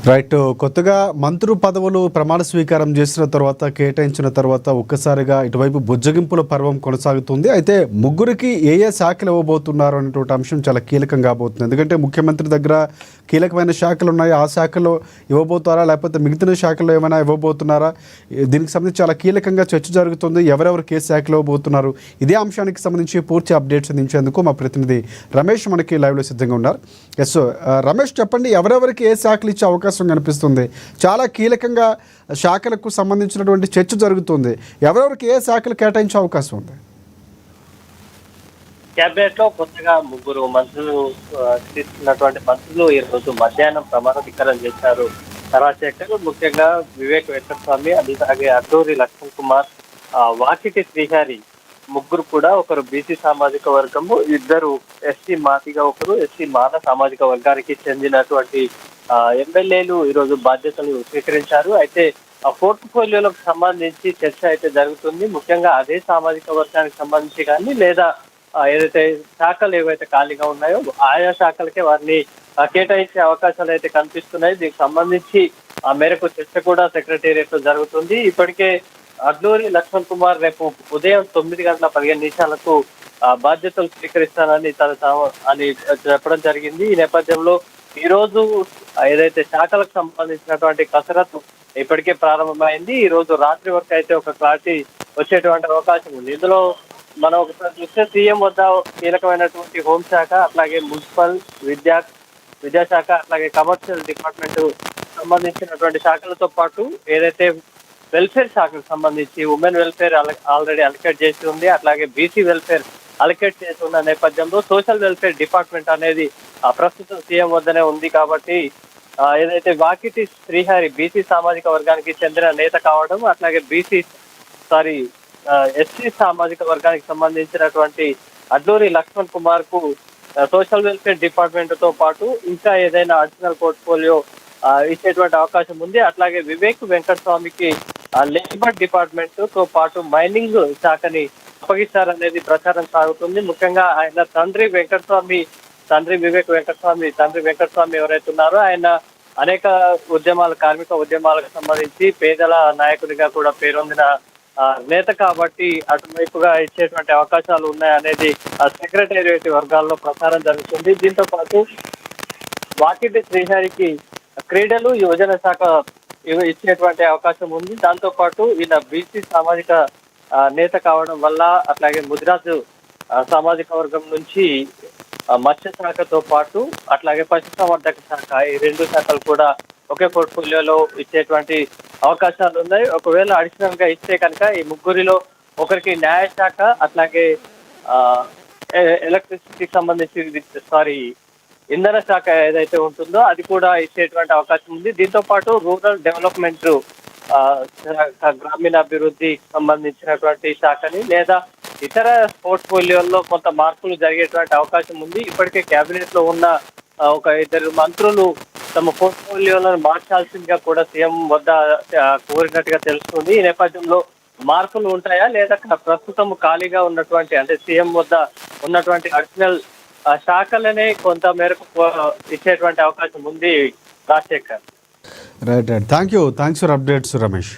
Right. కొత్తగా మంత్రులు పదవులు ప్రమాణ స్వీకారం చేసిన తర్వాత కేటాయించిన తర్వాత ఒక్కసారిగా ఇటువైపు బుజ్జగింపుల పర్వం కొనసాగుతుంది. అయితే ముగ్గురికి ఏ ఏ శాఖలు ఇవ్వబోతున్నారు అనేటువంటి అంశం చాలా కీలకం కాబోతుంది. ఎందుకంటే ముఖ్యమంత్రి దగ్గర కీలకమైన శాఖలు ఉన్నాయి. ఆ శాఖలో ఇవ్వబోతారా లేకపోతే మిగతా శాఖల్లో ఏమైనా ఇవ్వబోతున్నారా? దీనికి సంబంధించి చాలా కీలకంగా చర్చ జరుగుతుంది. ఎవరెవరికి ఏ శాఖలు ఇవ్వబోతున్నారు, ఇదే అంశానికి సంబంధించి పూర్తి అప్డేట్స్ అందించేందుకు మా ప్రతినిధి రమేష్ మనకి లైవ్లో సిద్ధంగా ఉన్నారు. ఎస్ రమేష్, చెప్పండి, ఎవరెవరికి ఏ శాఖలు ఇచ్చే అవకాశం కనిపిస్తుంది? చాలా కీలకంగా శాఖలకు సంబంధించినటువంటి చర్చ జరుగుతుంది. ఎవరెవరికి ఏ శాఖలు కేటాయించే అవకాశం ఉంది? క్యాబినెట్ లో కొత్తగా ముగ్గురు మంత్రులు తీసుకున్నటువంటి మంత్రులు ఈ రోజు మధ్యాహ్నం ప్రమాణ స్వీకారం చేశారు. చంద్రశేఖర్, ముఖ్యంగా వివేక్ వెంకటస్వామి, అలాగే అడ్డూరి లక్ష్మణ్ కుమార్, వాకిటి శ్రీహరి ముగ్గురు కూడా, ఒకరు బీసీ సామాజిక వర్గము, ఇద్దరు ఎస్సీ మాదిగా, ఒకరు ఎస్సీ మాల సామాజిక వర్గానికి చెందినటువంటి ఎమ్మెల్యేలు ఈ రోజు బాధ్యతలు స్వీకరించారు. అయితే ఆ పోర్ట్ఫోలియోలకు సంబంధించి చర్చ అయితే జరుగుతుంది. ముఖ్యంగా అదే సామాజిక వర్గానికి సంబంధించి కానీ, లేదా ఏదైతే శాఖలు ఏవైతే ఖాళీగా ఉన్నాయో ఆయా శాఖలకే వారిని కేటాయించే అవకాశాలు అయితే కనిపిస్తున్నాయి. దీనికి సంబంధించి ఆ మేరకు చర్చ కూడా సెక్రటేరియట్ లో జరుగుతుంది. ఇప్పటికే అడ్లూరి లక్ష్మణ్ కుమార్ రేపు ఉదయం 9:15 బాధ్యతలు స్వీకరిస్తానని అని చెప్పడం జరిగింది. ఈ నేపథ్యంలో ఈ రోజు ఏదైతే శాఖలకు సంబంధించినటువంటి కసరత్తు ఇప్పటికే ప్రారంభమైంది. ఈ రోజు రాత్రి వరకు అయితే ఒక క్లారిటీ వచ్చేటువంటి అవకాశం ఉంది. ఇందులో మనం ఒకసారి చూస్తే సీఎం వద్ద కీలకమైనటువంటి హోంశాఖ, అట్లాగే మున్సిపల్, విద్యాశాఖ, అట్లాగే కమర్షియల్ డిపార్ట్మెంట్ సంబంధించినటువంటి శాఖలతో పాటు ఏదైతే వెల్ఫేర్ శాఖకు సంబంధించి ఉమెన్ వెల్ఫేర్ ఆల్రెడీ అలికేట్ చేసి ఉంది. అట్లాగే బీసీ వెల్ఫేర్ అలికేట్ చేసి ఉన్న నేపథ్యంలో సోషల్ వెల్ఫేర్ డిపార్ట్మెంట్ అనేది ప్రస్తుతం సీఎం వద్దనే ఉంది. కాబట్టి ఏదైతే వాకిటి శ్రీహరి బీసీ సామాజిక వర్గానికి చెందిన నేత కావడం, అట్లాగే ఎస్సీ సామాజిక వర్గానికి సంబంధించినటువంటి అడ్లూరి లక్ష్మణ్ కుమార్ కు సోషల్ వెల్ఫేర్ డిపార్ట్మెంట్ తో పాటు ఇంకా ఏదైనా అడిషనల్ పోర్ట్ఫోలియో ఇచ్చేటువంటి అవకాశం ఉంది. అట్లాగే వివేక్ వెంకటస్వామికి లేబర్ డిపార్ట్మెంట్ తో పాటు మైనింగ్ శాఖని అప్పగిస్తారనేది ప్రచారం సాగుతుంది. ముఖ్యంగా ఆయన తండ్రి వివేక్ వెంకటస్వామి ఎవరైతే ఉన్నారో ఆయన అనేక కార్మిక ఉద్యమాలకు సంబంధించి పేదల నాయకుడిగా కూడా పేరొందిన నేత కాబట్టి అటువైపుగా ఇచ్చేటువంటి అవకాశాలు ఉన్నాయనేది సెక్రటేరియట్ వర్గాల్లో ప్రచారం జరుగుతుంది. దీంతో పాటు వాకిటి శ్రీహరికి క్రీడలు, యువజన శాఖ ఇచ్చేటువంటి అవకాశం ఉంది. దాంతో పాటు ఈయన బీసీ సామాజిక నేత కావడం వల్ల, అట్లాగే ముదిరాజు సామాజిక వర్గం నుంచి మత్స్య శాఖతో పాటు అట్లాగే పశుసంవర్ధక శాఖ, ఈ రెండు శాఖలు కూడా ఒకే పోర్ట్ఫోలియోలో ఇచ్చేటువంటి అవకాశాలు ఉన్నాయి. ఒకవేళ అడిషనల్ గా ఇస్తే కనుక ఈ ముగ్గురిలో ఒకరికి న్యాయశాఖ, అట్లాగే ఎలక్ట్రిసిటీకి సంబంధించి ఇంధన శాఖ ఏదైతే ఉంటుందో అది కూడా ఇచ్చేటువంటి అవకాశం ఉంది. దీంతో పాటు రూరల్ డెవలప్మెంట్, గ్రామీణాభివృద్ధికి సంబంధించినటువంటి శాఖని, లేదా ఇతర పోర్ట్ఫోలియోల్లో కొంత మార్పులు జరిగేటువంటి అవకాశం ఉంది. ఇప్పటికే కేబినెట్ లో ఉన్న ఒక ఇద్దరు మంత్రులు తమ పోర్ట్ఫోలియోలను మార్చాల్సిందిగా కూడా సీఎం వద్ద కోరినట్టుగా తెలుస్తుంది. ఈ నేపథ్యంలో మార్పులు ఉంటాయా, లేదా ప్రస్తుతం ఖాళీగా ఉన్నటువంటి, అంటే సీఎం వద్ద ఉన్నటువంటి అడిషనల్ శాఖలనే కొంత మేరకు ఇచ్చేటువంటి అవకాశం ఉంది. Rajasekhar, right. Thanks for updates Ramesh.